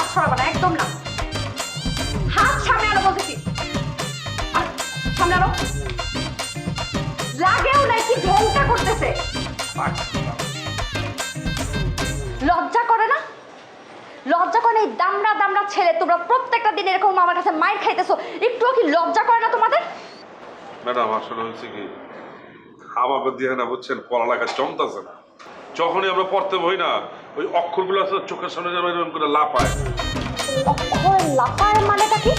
হাত সরাবো না, একদম না। হাত সামনে আনো বলতেছি, সামনে আনো। লাগেও নাই, কি ঢংটা করতেছে। লজ্জা করে না? লজ্জা করে না? এই দামড়া দামড়া ছেলে, তোমরা প্রত্যেকটা দিন এরকম আমার কাছে মাইর খাইতেছো, একটুও কি লজ্জা করে না তোমাদের? ম্যাডাম আসলে হচ্ছে কি, আমাকে দিয়ে না বুঝছেন, পড়ালেখা জমতেছে না। যখনই আমরা পড়তে বই না, ওই অক্ষরগুলো আসলে চোখের সামনে যেন এরকম করে লাপায়। অক্ষর লাপায় মানেটা কি?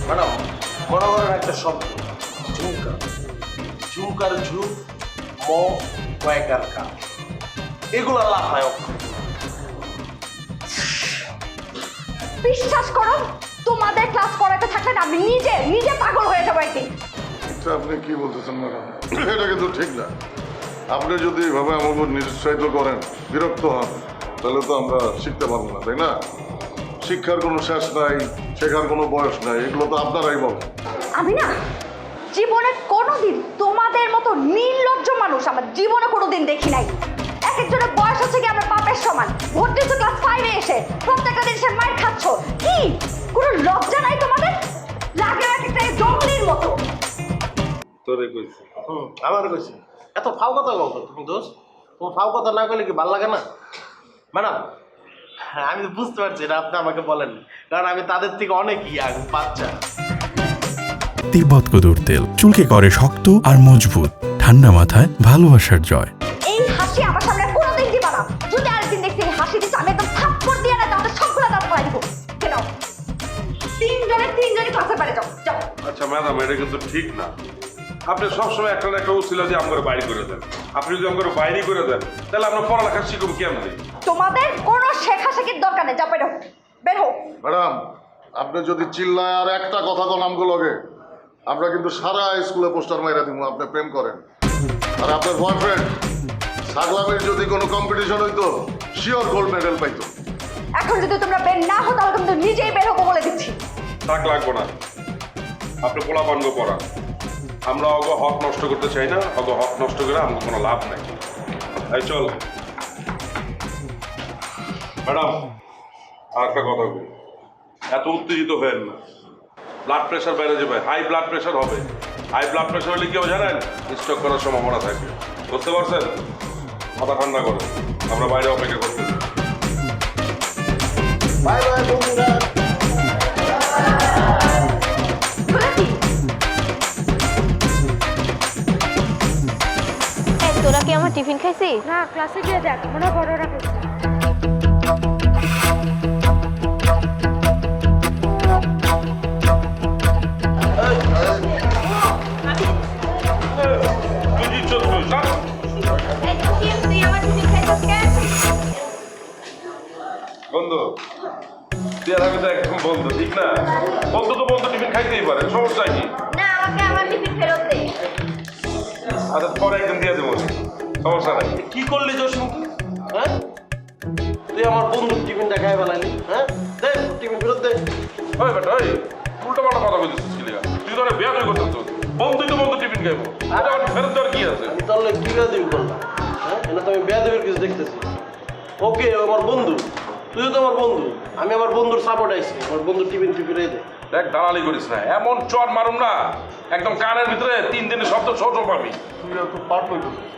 ম্যাডাম বড় বড় একটা শব্দ, ঝুমকা। ঝুমকার ঝুম, ম কয়েকার কা, এগুলো লাফায় অক্ষর। বিশ্বাস করো, তোমাদের ক্লাস করাতে থাকলে না আমি নিজে নিজে পাগল হয়ে যাবো একদিন। আপনি কি বলতেছেন ম্যাডাম? এটা কিন্তু ঠিক না। আপনি যদি এভাবে আমাকে নিরুৎসাহিত করেন, বিরক্ত হন, তাহলে তো আমরা শিখতে পারবো না, তাই না? শিক্ষার কোনো শেষ নাই, শেখার কোনো বয়স নাই, এগুলো তো আপনারাই বলেন। আমি না জীবনে কোনোদিন তোমাদের মতো নির্লজ্জ মানুষ আমার জীবনে কোনোদিন দেখি নাই। এক একজনের বয়স হচ্ছে কি আমার বাপের সমান, ভর্তি হচ্ছে ক্লাস 5-এ এসে, প্রত্যেকটা দিন সে মার খাচ্ছ। কি কোনো লজ্জা নাই তোমাদের? লাগে এক একটা জঙ্গলির মতো। তোরে কইছি। আমার কইছি এত ফাও কথা বল তুমি দোস্ত, তোমার ফাও কথা না করলে কি ভালো লাগে না? ম্যাডাম আমি তো বুঝতে পারছি না, আপনি আমাকে বলেন, কারণ আমি তাদের থেকে অনেক ইয়াং বাচ্চা। তিব্বত কদুর তেল চুলকে করে শক্ত আর মজবুত, ঠান্ডা মাথায় ভালোবাসার জয়। এই হাসি আমার সামনে কোনোদিন দিবা না। যদি আরেকদিন দেখছি এই হাসি দিচ্ছে, আমি একদম থাপ্পড় দিয়ে না তাহলে সবগুলো দাঁত পাই দিব। কেন তিনজনে ক্লাসে পারে যাও যাও। আচ্ছা ম্যাডাম, এটা কিন্তু ঠিক না। আপনি সবসময় একটা না একটা উছিলা দিয়ে আমাকে বাইরে করে দেন। আপনি যদি আমাকে বাইরে করে দেন, তাহলে আমরা পড়ালেখা শিখব কেমন? তোমাদের কোনো শেখাশেখির দরকার নেই, যা বের হো বের হো। ম্যাডাম আপনি যদি চিল্লায় আর একটা কথা তো নামগো লগে, আমরা কিন্তু সারা স্কুলে পোস্টার মাইরা দিব আপনি প্রেম করেন। আর আপনার বয়ফ্রেন্ড সাগলামের যদি কোনো কম্পিটিশন হইতো, শিওর গোল্ড মেডেল পাইতো। এখন যদি তোমরা বের না হো তাহলে কিন্তু নিজেই বের হবো বলে দিচ্ছি। থাক লাগবো না, আপনি পোলা পানগো পড়া। আমরা অগ হক নষ্ট করতে চাই না, অগ হক নষ্ট করে আমাকে কোনো লাভ নাই। তাই চল ম্যাডাম, আর একটা কথা বলি, এত উত্তেজিত হবেন না। ব্লাড প্রেশার বেড়ে যাবে, হাই ব্লাড প্রেশার হবে। হাই ব্লাড প্রেশার হলে কেউ জানেন স্ট্রোক করার সম্ভাবনা থাকে। বুঝতে পারছেন? মাথা ঠান্ডা করো, আমরা বাইরে অপেক্ষা করতেছি। বাই বাই বন্ধুরা। তোরা কি আমার টিফিন খাইছি? না, ক্লাসে গিয়ে দেখ, মনে বড়রা করছে। বন্ধু, তুই আর আমি তো একদম বন্ধু, ঠিক না? বন্ধু তো বন্ধু, টিফিন খাইতেই পারে, সমস্যা কি? না, আমাকে আমার টিফিন ফেরত দে। আচ্ছা পরে একদিন দিয়ে দেবো, সমস্যা নাই। কি করলি জসমুখী? হ্যাঁ, তুই আমার বন্ধুর টিফিনটা খাই ফেলাইলি। হ্যাঁ, দে টিফিন ফেরত দে। ওই বেটা, ওই উল্টো পাল্টা কথা বলতেছিস কি লিগা? তুই তো অনেক বেয়াদবি করতেছিস। বন্ধুই তো বন্ধু টিফিন খাইবো, এটা আমার ফেরত দেওয়ার কি আছে? আমি তাহলে কি বেয়াদবি করলাম? হ্যাঁ, এটা তো আমি বেয়াদবির কিছু দেখতেছি। ওকে, ও আমার বন্ধু, তুইও তো আমার বন্ধু। আমি আমার বন্ধুর সাপোর্ট আইছি, আমার বন্ধুর টিফিন ফিরে দে। দেখ, দালালি করিস না, এমন চর মারুম না একদম কানের ভিতরে 3 দিনের শব্দ ছোট পাবি। তুই এত পার হইতেছিস,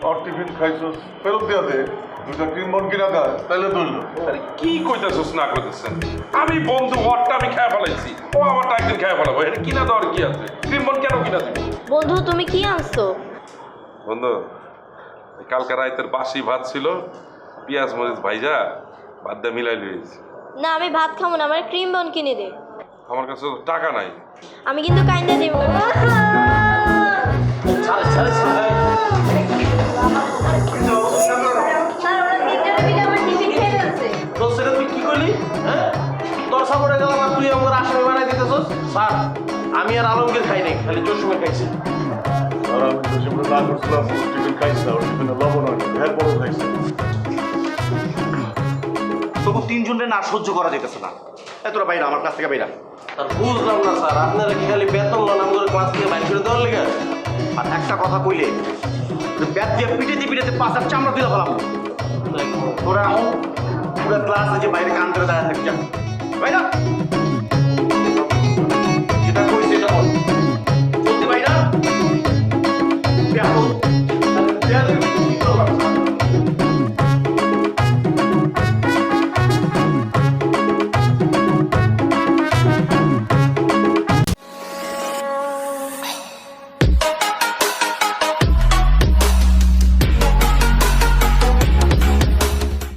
আর টিফিন খাইছস ফেরত দিয়া দে, দুইটা ক্রিম বন কিনা দেয় তাইলে ধরলো। আরে কি কইতেছিস না কইতেছেন? আমি বন্ধু, ওরটা আমি খেয়ে ফেলাইছি, ও আমারটা একদিন খেয়ে ফেলাবো, এটা কিনা দেওয়ার কি আছে? ক্রিমবন কেন কিনা দিবি? বন্ধু তুমি কি আনছো? বন্ধু, কালকে রাতের বাসি ভাত ছিল, পেঁয়াজ মরিচ ভাইজা ভাত দিয়ে মিলাই লিয়েছি। না, আমি ভাত খাবো না, আমার ক্রিম বন কিনে দে। আমার কাছে তো টাকা নাই। আমি কিন্তু কাইন্দা দিব। তোর সেটা তুই কি করলি? হ্যাঁ, তোর সাপোর্টে গেলাম আর তুই আমার আসামি বানাই দিতেছস। স্যার, আমি আর আলমগীর খাই নাই, খালি জসিমের খাইছি। আর আমি তো সেগুলো না করছিলাম, টিফিন খাইছি না, ওর টিফিনে লবণ হয় না, এর বড় খাইছি। তবু তিনজনরে না সহ্য করা যেতেছে না। তোরা বাইরা, আমার কাছ থেকে বাইরা। আর বুঝলাম না স্যার, আপনারা কি খালি বেতন না নাম করে ক্লাস থেকে বাইর করে দেওয়ার লেগে? আর একটা কথা কইলে ব্যাট দিয়ে পিটাতে পিটাতে পাশার চামড়া তুলে ফেলাম। তোরা এখন পুরো ক্লাস আছে বাইরে কান ধরে দাঁড়ায় থাকি যা বাইরা